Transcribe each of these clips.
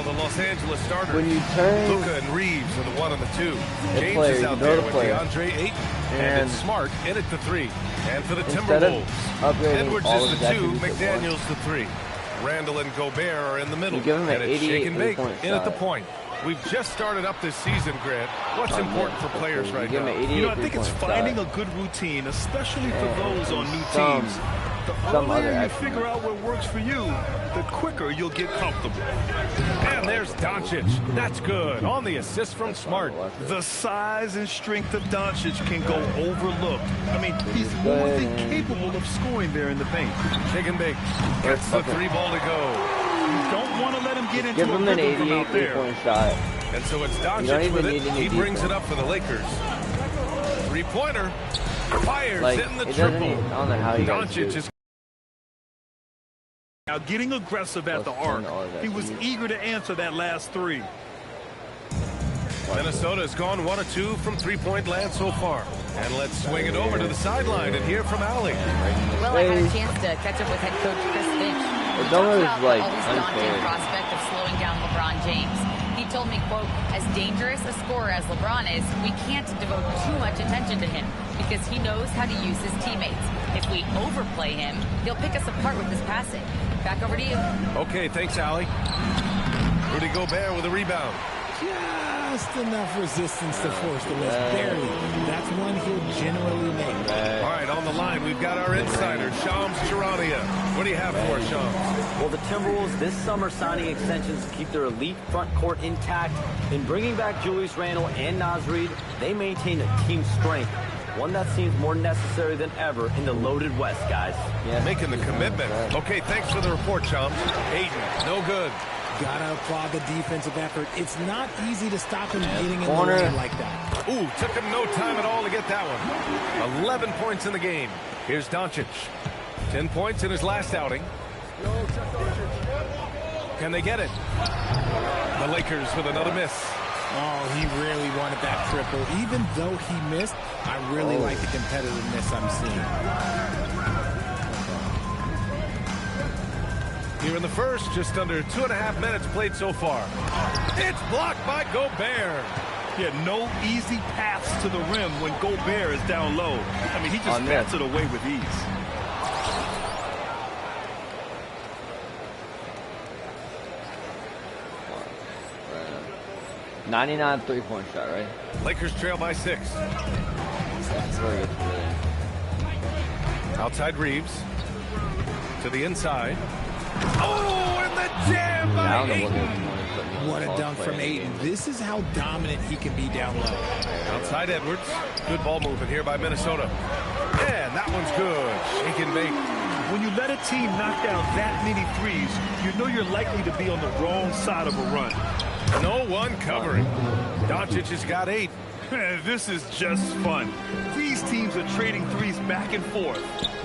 Well, the Los Angeles starters, when you turn Luka and Reeves are the 1 and the 2. James player, is out there with player. DeAndre Ayton, and it's Smart in at the 3. And for the Instead Timberwolves, Edwards all is the 2, McDaniels the 3. Randall and Gobert are in the middle. You give him an and it's shake and bake point in at the point. We've just started up this season, Grant. What's important for players right now? You know, I think it's finding a good routine, especially for those on new teams. The earlier you figure out what works for you, the quicker you'll get comfortable. And there's Doncic. That's good. On the assist from Smart. The size and strength of Doncic can go overlooked. I mean, he's more than capable of scoring there in the paint. Shake and bake. Gets the 3 ball to go. You don't want to let him get into Give him an 88 3-point shot. And so it's Doncic with it. He brings it up for the Lakers. 3-pointer. Fires in the triple. I don't know how you Doncic is now getting aggressive at the arc. He was eager to answer that last 3. Minnesota has gone 1 of 2 from 3-point land so far. And let's swing it over to the sideline and hear from Allie. Well, I had a chance to catch up with head coach Chris Finch. It's almost like always daunting prospect of slowing down LeBron James. He told me, quote, as dangerous a scorer as LeBron is, we can't devote too much attention to him because he knows how to use his teammates. If we overplay him, he'll pick us apart with his passing. Back over to you. Okay, thanks, Allie. Rudy Gobert with a rebound. Just enough resistance to force the miss. Barely. That's one he'll generally make. All right, on the line, we've got our insider, Shams Charania. What do you have for us, Shams? Well, the Timberwolves this summer signing extensions to keep their elite front court intact. In bringing back Julius Randle and Naz Reid, they maintain a team strength. One that seems more necessary than ever in the loaded West, guys. Yeah. Making the commitment. Okay, thanks for the report, Shams. Ayton, no good. Gotta applaud the defensive effort. It's not easy to stop him getting in the lane like that. Ooh, took him no time at all to get that one. 11 points in the game. Here's Doncic. 10 points in his last outing. Can they get it? The Lakers with another miss. Oh, he really wanted that triple. Even though he missed, I really like the competitiveness I'm seeing. Here in the first, just under 2.5 minutes played so far. It's blocked by Gobert. Yeah, no easy paths to the rim when Gobert is down low. I mean, he just bats it away with ease. '99 3-point shot, right? Lakers trail by 6. Outside Reeves. To the inside. Oh, and the jam by Ayton. What a dunk from Ayton. This is how dominant he can be down low. Outside Edwards. Good ball movement here by Minnesota. And that one's good. Shake and bake. When you let a team knock down that many threes, you know you're likely to be on the wrong side of a run. No one covering. Doncic has got 8. This is just fun. These teams are trading threes back and forth.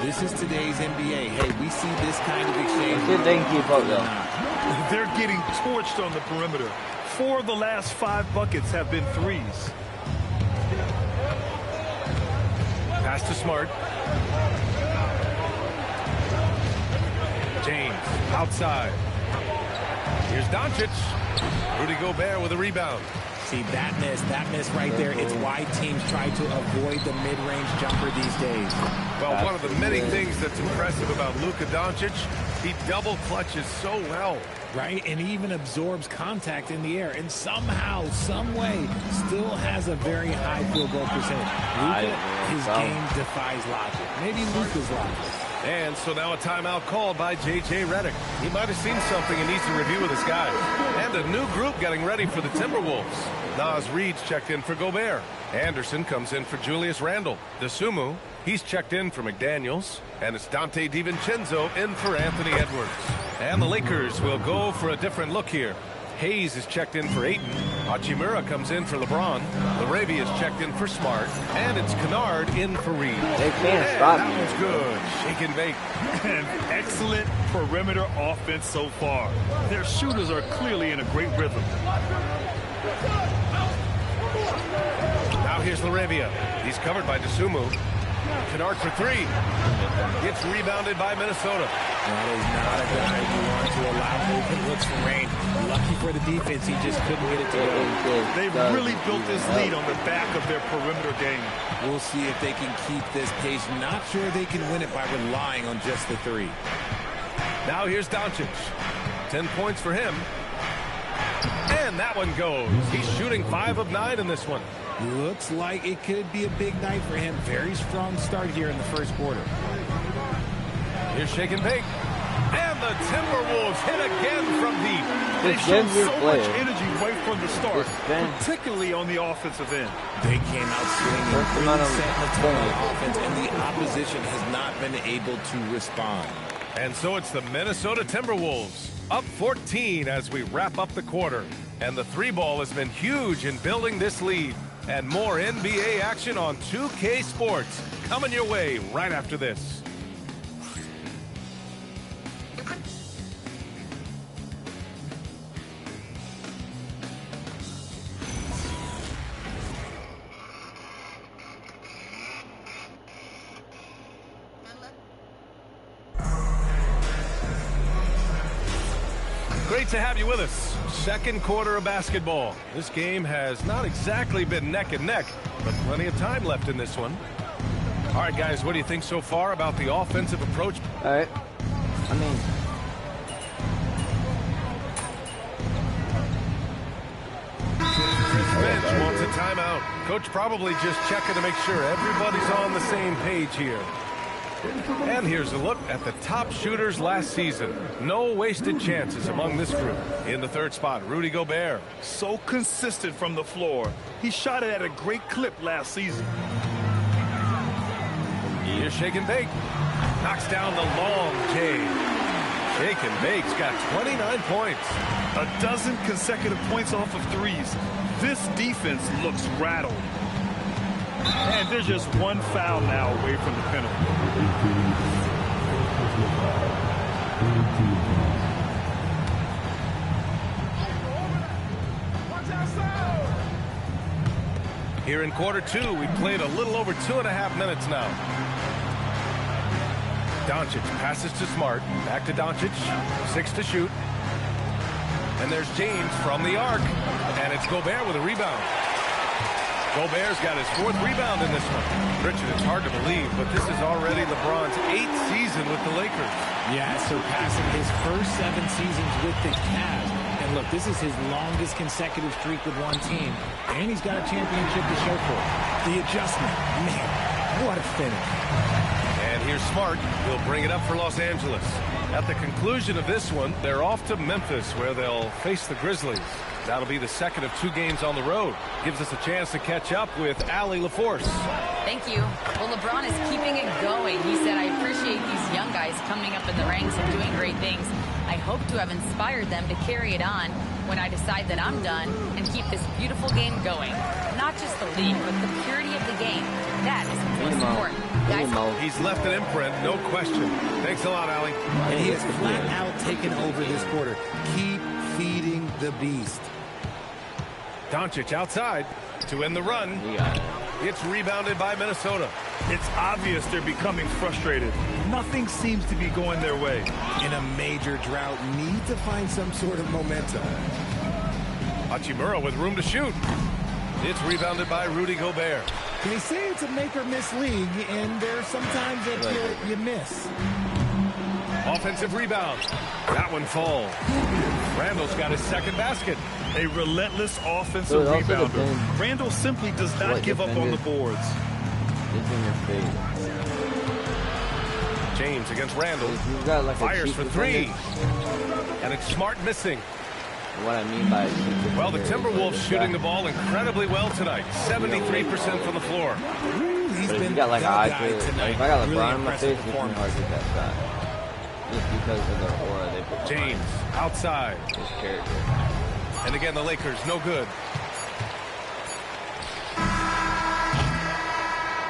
This is today's NBA. Hey, we see this kind of exchange. See if they can keep up, though. They're getting torched on the perimeter. 4 of the last 5 buckets have been threes. Pass to Smart. James outside. Here's Doncic. Rudy Gobert with a rebound. See, that miss right there, it's why teams try to avoid the mid-range jumper these days. Well, one of the many things that's impressive about Luka Doncic, he double clutches so well. Right, and he even absorbs contact in the air, and somehow, some way, still has a very high field goal percentage. Luka, his game defies logic. Maybe Luka's logic. And so now a timeout called by J.J. Redick. He might have seen something and needs to review with his guys. And a new group getting ready for the Timberwolves. Naz Reid's checked in for Gobert. Anderson comes in for Julius Randle. DeSumo, he's checked in for McDaniels. And it's Dante DiVincenzo in for Anthony Edwards. And the Lakers will go for a different look here. Hayes is checked in for Ayton. Hachimura comes in for LeBron. LaRavia is checked in for Smart. And it's Kennard in for Reed. They can't stop that one's good. Shake and bake. And excellent perimeter offense so far. Their shooters are clearly in a great rhythm. Now here's LaRavia. He's covered by DeSumo. Kennard for three. Gets rebounded by Minnesota. That is not a guy you want to allow open looks for Rain. Lucky for the defense, he just couldn't get it to go. They've really built this lead on the back of their perimeter game. We'll see if they can keep this pace. Not sure they can win it by relying on just the three. Now here's Doncic. 10 points for him. And that one goes. He's shooting 5 of 9 in this one. Looks like it could be a big night for him. Very strong start here in the first quarter. Here's Shake and Bake. And the Timberwolves hit again from deep. They showed so much energy right from the start, particularly on the offensive end. They came out swinging, really setting the tone on offense, and the opposition has not been able to respond. And so it's the Minnesota Timberwolves up 14 as we wrap up the quarter. And the three ball has been huge in building this lead. And more NBA action on 2K Sports coming your way right after this. Great to have you with us. Second quarter of basketball. This game has not exactly been neck and neck, but plenty of time left in this one. All right, guys, what do you think so far about the offensive approach? All right. I mean, Bench wants a timeout. Coach probably just checking to make sure everybody's on the same page here. And here's a look at the top shooters last season. No wasted chances among this group. In the third spot, Rudy Gobert. So consistent from the floor. He shot it at a great clip last season. Here's Shake and Bake. Knocks down the long J. Shake and Bake's got 29 points. A dozen consecutive points off of threes. This defense looks rattled. And there's just one foul now away from the penalty. Here in quarter two, we played a little over 2.5 minutes now. Doncic passes to Smart. Back to Doncic. 6 to shoot. And there's James from the arc. And it's Gobert with a rebound. Gobert's got his 4th rebound in this one. Richard, it's hard to believe, but this is already LeBron's 8th season with the Lakers. Yeah, surpassing his first 7 seasons with the Cavs. And look, this is his longest consecutive streak with one team. And he's got a championship to show for it. The adjustment, man, what a finish. And here's Smart. He'll bring it up for Los Angeles. At the conclusion of this one, they're off to Memphis, where they'll face the Grizzlies. That'll be the second of 2 games on the road. Gives us a chance to catch up with Allie LaForce. Thank you. Well, LeBron is keeping it going. He said, I appreciate these young guys coming up in the ranks and doing great things. I hope to have inspired them to carry it on when I decide that I'm done and keep this beautiful game going. Not just the lead, but the purity of the game. That is most important. Guys, he's left an imprint, no question. Thanks a lot, Allie. And he has flat out taken over this quarter. Keep feeding the beast. Doncic outside to end the run. It's rebounded by Minnesota. It's obvious they're becoming frustrated. Nothing seems to be going their way. In a major drought, need to find some sort of momentum. Hachimura with room to shoot. It's rebounded by Rudy Gobert. They say it's a make-or-miss league, and there's sometimes that you miss. Offensive rebound. That one falls. Randall's got his 2nd basket. A relentless offensive rebounder. Randall simply does not give up on the boards. It's in your face. James against Randall. Like fires for 3. And it's Smart missing. What I mean by well, the Timberwolves shooting the ball incredibly well tonight. 73% from the floor. He's been got like eye tonight. If I got LeBron in my face, it's really hard to get that shot. Just because of their aura they put. James outside. His character. And again, the Lakers, no good.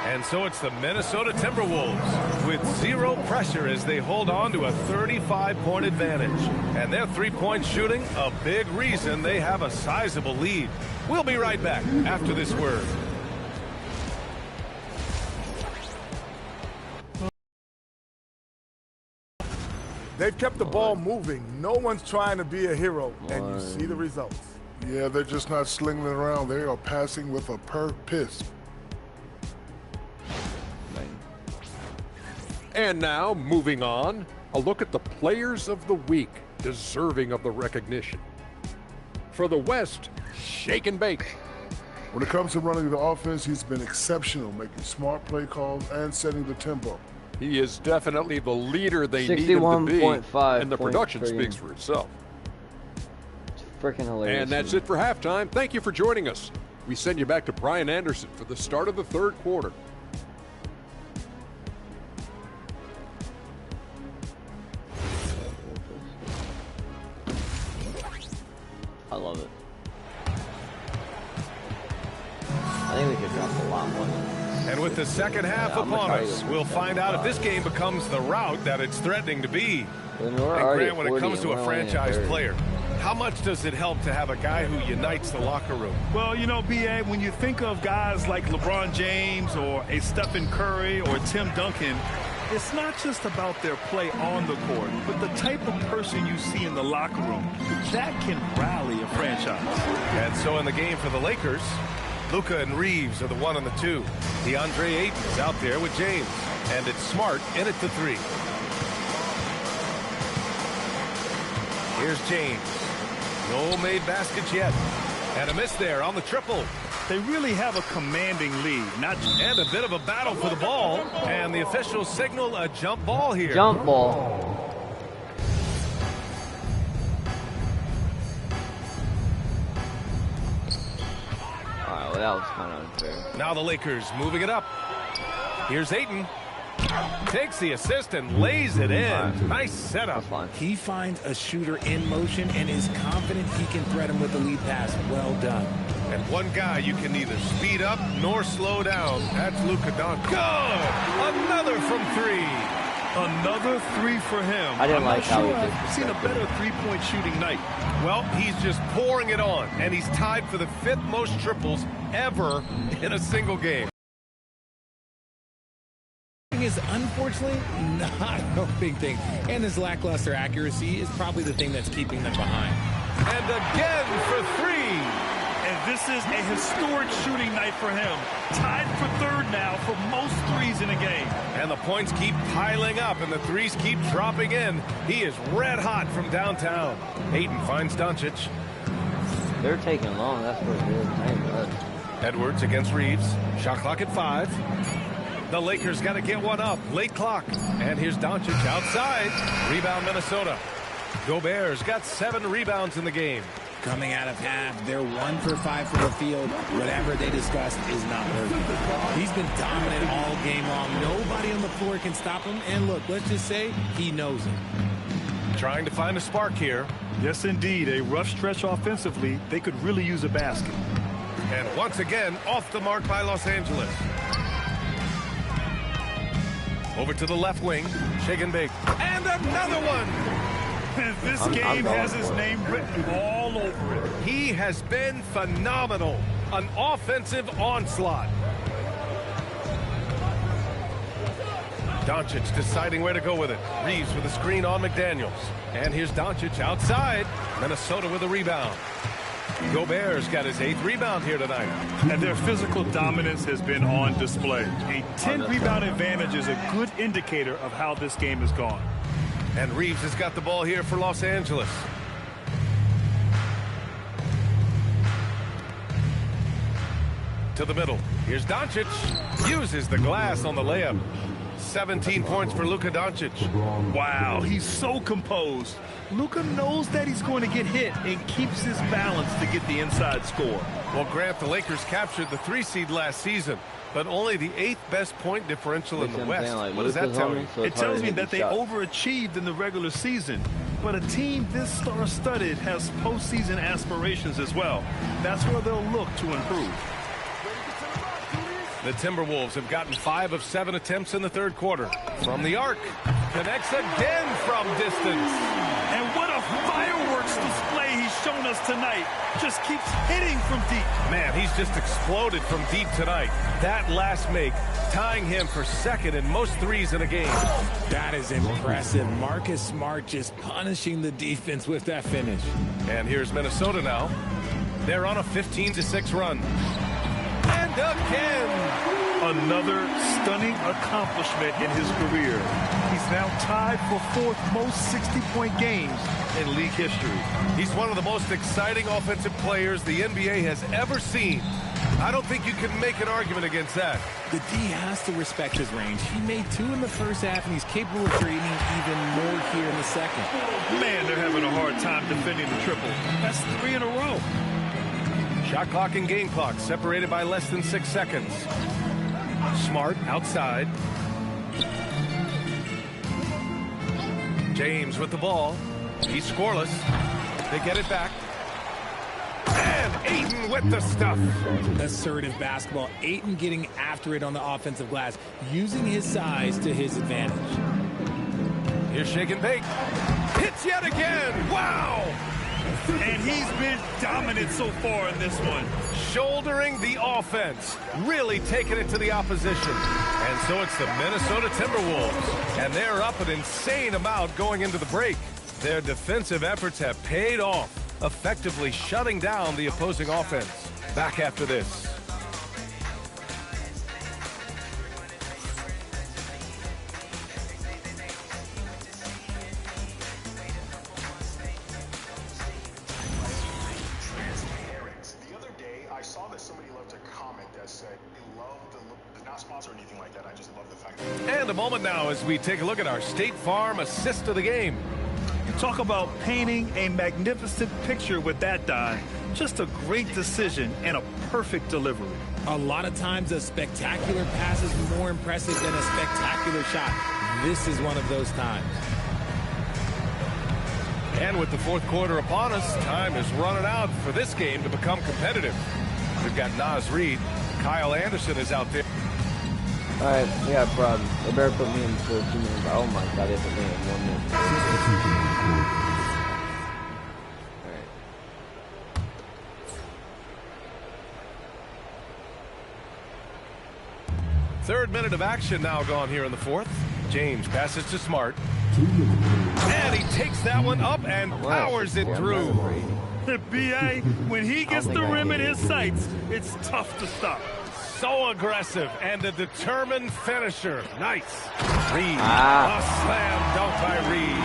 And so it's the Minnesota Timberwolves with 0 pressure as they hold on to a 35-point advantage. And their 3-point shooting, a big reason they have a sizable lead. We'll be right back after this word. They've kept the ball moving. No one's trying to be a hero, and you see the results. Yeah, they're just not slinging it around. They are passing with a purpose. And now, moving on, a look at the players of the week deserving of the recognition. For the West, shake and bake. When it comes to running the offense, he's been exceptional, making smart play calls and setting the tempo. He is definitely the leader they need him to be, 61.5 and the production speaks for itself. It's freaking hilarious. And that's it for halftime. Thank you for joining us. We send you back to Brian Anderson for the start of the third quarter. I love it. I think we could drop a lot more than this. And with the second half upon us, we'll find out if this game becomes the route that it's threatening to be. And Grant, when it comes to a franchise player, how much does it help to have a guy who unites the locker room? Well, you know, B.A., when you think of guys like LeBron James or a Stephen Curry or Tim Duncan, it's not just about their play on the court, but the type of person you see in the locker room. That can rally a franchise. And so in the game for the Lakers, Luka and Reeves are the 1 and the 2. DeAndre Ayton is out there with James. And it's Smart in at the 3. Here's James. No made baskets yet. And a miss there on the triple. They really have a commanding lead. And a bit of a battle for the ball. And the officials signal a jump ball here. Jump ball. Alright, well that was kind of unfair. Now the Lakers moving it up. Here's Ayton. Takes the assist and lays it in. Nice setup. He finds a shooter in motion and is confident he can thread him with the lead pass. Well done. And one guy you can neither speed up nor slow down. That's Luka Doncic. Good! Another from 3. Another 3 for him. I didn't like how he did. I've seen a better three-point shooting night. Well, he's just pouring it on, and he's tied for the 5th most triples ever in a single game. Is unfortunately not a big thing, and his lackluster accuracy is probably the thing that's keeping them behind. And again for 3. And this is a historic shooting night for him. Tied for 3rd now for most threes in a game. And the points keep piling up, and the threes keep dropping in. He is red hot from downtown. Ayton finds Doncic. They're taking long. That's what it is. I ain't good. Edwards against Reeves. Shot clock at 5. The Lakers got to get one up. Late clock. And here's Doncic outside. Rebound Minnesota. Gobert's got 7 rebounds in the game. Coming out of half, they're 1 for 5 from the field. Whatever they discussed is not working. He's been dominant all game long. Nobody on the floor can stop him. And look, let's just say he knows it. Trying to find a spark here. Yes, indeed. A rough stretch offensively. They could really use a basket. And once again, off the mark by Los Angeles. Over to the left wing. Shake and bake. And another one. This game has his name written all over it. He has been phenomenal. An offensive onslaught. Doncic deciding where to go with it. Reeves with a screen on McDaniels. And here's Doncic outside. Minnesota with a rebound. Gobert's got his 8th rebound here tonight. And their physical dominance has been on display. A 10-rebound advantage is a good indicator of how this game has gone. And Reeves has got the ball here for Los Angeles. To the middle. Here's Doncic. Uses the glass on the layup. 17 points for Luka Doncic. Wow, he's so composed. Luka knows that he's going to get hit and keeps his balance to get the inside score. Well, Grant, the Lakers captured the 3 seed last season, but only the 8th best point differential in the West. What does that tell you? It tells me that they overachieved in the regular season, but a team this star-studded has postseason aspirations as well. That's where they'll look to improve. The Timberwolves have gotten 5 of 7 attempts in the 3rd quarter. From the arc. Connects again from distance. And what a fireworks display he's shown us does tonight. Just keeps hitting from deep. Man, he's just exploded from deep tonight. That last make, tying him for second in most threes in a game. That is impressive. Marcus Smart just punishing the defense with that finish. And here's Minnesota now. They're on a 15-6 run. And again! Another stunning accomplishment in his career. He's now tied for fourth most 60-point games in league history. He's one of the most exciting offensive players the NBA has ever seen. I don't think you can make an argument against that. The D has to respect his range. He made 2 in the first half, and he's capable of creating even more here in the second. Man, they're having a hard time defending the triple. That's 3 in a row. Shot clock and game clock separated by less than 6 seconds. Smart outside. James with the ball. He's scoreless. They get it back. And Ayton with the stuff. Assertive basketball. Ayton getting after it on the offensive glass, using his size to his advantage. Here's shake and bake. Hits yet again. Wow! And he's been dominant so far in this one. Shouldering the offense, really taking it to the opposition. And so it's the Minnesota Timberwolves. And they're up an insane amount going into the break. Their defensive efforts have paid off, effectively shutting down the opposing offense. Back after this. And a moment now as we take a look at our State Farm assist of the game. Talk about painting a magnificent picture with that dive. Just a great decision and a perfect delivery. A lot of times a spectacular pass is more impressive than a spectacular shot. This is one of those times. And with the fourth quarter upon us, time is running out for this game to become competitive. We've got Naz Reid. Kyle Anderson is out there. All right, we got a problem. They better put me in for 2 minutes. Oh my God, they put me in 1 minute. All right. Third minute of action now gone here in the fourth. James passes to Smart. And he takes that one up and powers it through. B.A., when he gets the rim in his sights, it's tough to stop. So aggressive and a determined finisher. Nice. Reid. A slam dunk by Reid.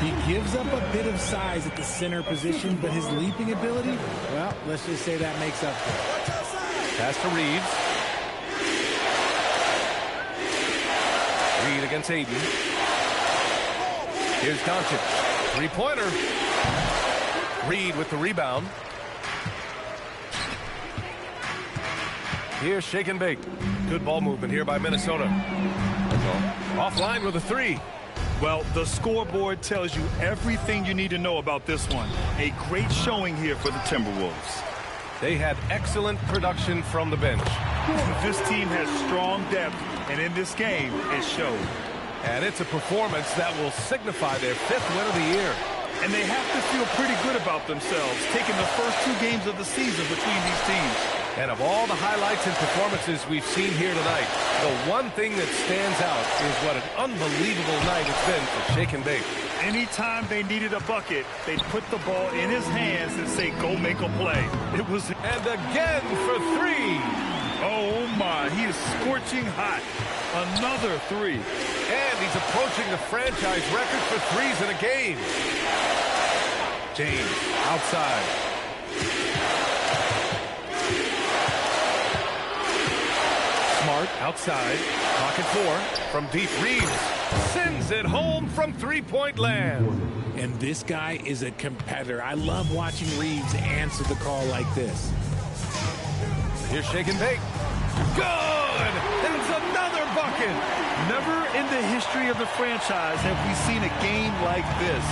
He gives up a bit of size at the center position, but his leaping ability, well, let's just say that makes up for it. Pass to Reeves. Reid against Ayton. Here's Doncic. Three-pointer. Reid with the rebound. Here's shake and bake. Good ball movement here by Minnesota. Offline with a 3. Well, the scoreboard tells you everything you need to know about this one. A great showing here for the Timberwolves. They had excellent production from the bench. This team has strong depth, and in this game, it showed. And it's a performance that will signify their 5th win of the year. And they have to feel pretty good about themselves, taking the first 2 games of the season between these teams. And of all the highlights and performances we've seen here tonight, the one thing that stands out is what an unbelievable night it's been for Shake and Bake. Anytime they needed a bucket, they'd put the ball in his hands and say, go make a play. It was... And again for 3. Oh, my. He is scorching hot. Another 3. And he's approaching the franchise record for threes in a game. James outside. Smart outside. Pocket 4 from deep. Reeves sends it home from three-point land. And this guy is a competitor. I love watching Reeves answer the call like this. Here's shake and bake. Good! That's another bucket! Never in the history of the franchise have we seen a game like this.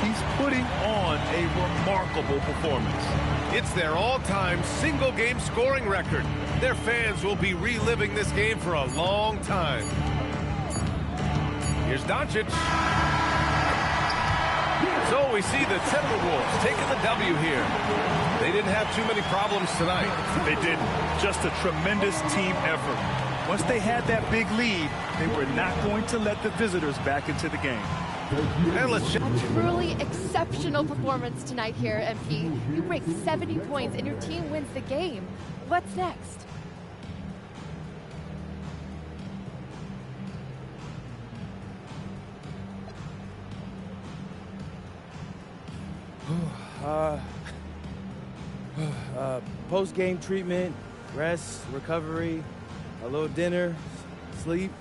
He's putting on a remarkable performance. It's their all-time single-game scoring record. Their fans will be reliving this game for a long time. Here's Doncic. So So we see the Timberwolves taking the W here. They didn't have too many problems tonight. They didn't. Just a tremendous team effort. Once they had that big lead, they were not going to let the visitors back into the game. And let's check. A truly exceptional performance tonight here, MP. You break 70 points and your team wins the game. What's next? Post-game treatment, rest, recovery, a little dinner, sleep.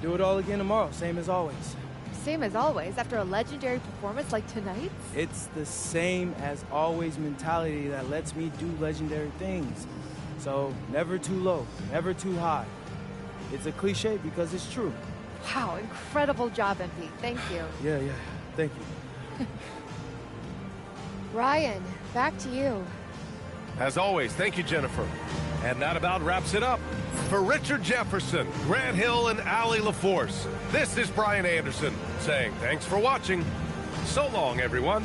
Do it all again tomorrow, same as always. Same as always, after a legendary performance like tonight? It's the same as always mentality that lets me do legendary things. So never too low, never too high. It's a cliche because it's true. Wow, incredible job, MP. Thank you. Yeah, thank you. Ryan, back to you. As always, thank you, Jennifer. And that about wraps it up. For Richard Jefferson, Grant Hill, and Allie LaForce, this is Brian Anderson saying thanks for watching. So long, everyone.